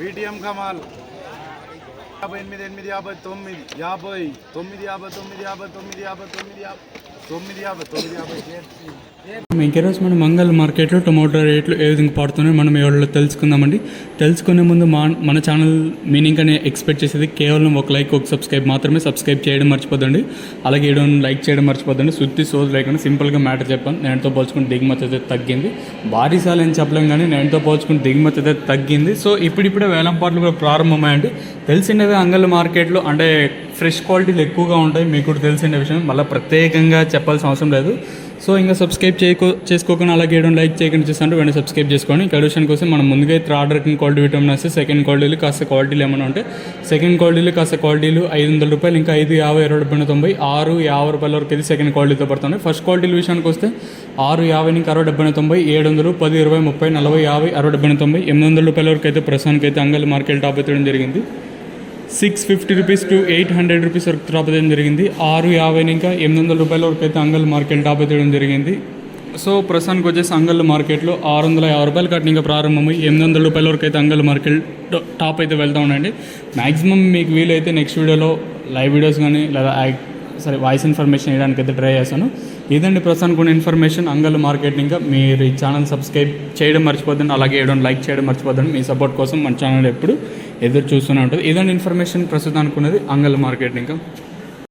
VTM కమాల్ 58 ఈరోజు మనం మంగళ మార్కెట్లో టొమాటో రేట్లు ఏ విధంగా పడుతున్నాయో మనం ఎవరిలో తెలుసుకుందామండి. తెలుసుకునే ముందు మన ఛానల్ మీనింగ్ అని ఎక్స్పెక్ట్ చేసేది కేవలం ఒక లైక్ ఒక సబ్స్క్రైబ్ మాత్రమే. సబ్స్క్రైబ్ చేయడం మర్చిపోద్దండి. అలాగే వీడియో లైక్ చేయడం మర్చిపోద్దండి. శుద్ధి సోజ్ లేకుండా సింపుల్గా మ్యాటర్ చెప్పాను. నేనుతో పోల్చుకుని దిగుమతి అయితే తగ్గింది. భారీసాలు ఏం చెప్పలేం కానీ నేనుతో పోల్చుకుని దిగుమతి అయితే తగ్గింది. సో ఇప్పుడిప్పుడే వేలంపాట్లు కూడా ప్రారంభమయ్యండి. తెలిసినవి అంగళ్ళ మార్కెట్లో అంటే ఫ్రెష్ క్వాలిటీలు ఎక్కువగా ఉంటాయి. మీకు కూడా తెలిసిన విషయం, మళ్ళీ ప్రత్యేకంగా చెప్పాల్సిన అవసరం లేదు. సో ఇంకా సబ్స్క్రైబ్ చేసుకోకుండా అలాగే లైక్ చేయకుండా చేస్తుంటే వెంటనే సబ్స్క్రైబ్ చేసుకోండి. ఇంకా ఎడిషన్ కోసం మనం ముందుగా అయితే ఆర్డర్ క్వాలిటీ విటమిన్ వస్తే సెకండ్ క్వాలిటీలు కాస్త క్వాలిటీలు ఏమైనా ఉంటే సెకండ్ క్వాలిటీలు కాస్త క్వాలిటీలు ₹500, ఇంకా 5, 50, 20, 90, 6, ₹50 వరకు అయితే సెకండ్ క్వాలిటీతో పడుతుంది. ఫస్ట్ క్వాలిటీల విషయానికి వస్తే 6, 50, ఇంకా 60, 70, 90, 700, 10, 20, 30, 40, 50, 60, 70, 90, ₹800 వరకు అయితే ప్రస్తుతానికి అయితే అంగల్ మార్కెట్ టాప్ అయితే జరిగింది. ₹650 to ₹800 వరకు టాప్ అయితే జరిగింది. 6, 50, ఇంకా ₹800 వరకు అయితే అంగల్ మార్కెట్ టాప్ అయితే జరిగింది. సో ప్రస్తుతానికి వచ్చేసి అంగల్ మార్కెట్లో ₹650 కట్టిన ఇంకా ప్రారంభమై ₹800 వరకు అయితే అంగల్ మార్కెట్ టాప్ అయితే వెళ్తూ ఉండండి. మ్యాక్సిమం మీకు వీలైతే నెక్స్ట్ వీడియోలో లైవ్ వీడియోస్ కానీ లేదా వాయిస్ ఇన్ఫర్మేషన్ ఇవ్వడానికి అయితే ట్రై చేస్తాను. ఇదండి ప్రస్తుతానికి కొన్ని ఇన్ఫర్మేషన్ అంగల్ మార్కెట్. ఇంకా మీరు ఈ ఛానల్ సబ్స్క్రైబ్ చేయడం మర్చిపోద్దండి. అలాగే లైక్ చేయడం మర్చిపోద్దండి. మీ సపోర్ట్ కోసం మన ఛానల్ ఎప్పుడు ఎదురు చూస్తూనే ఉంటుంది. ఇదండి ఇన్ఫర్మేషన్ ప్రస్తుతానికి ఉన్నది అంగల్ మార్కెట్. ఇంకా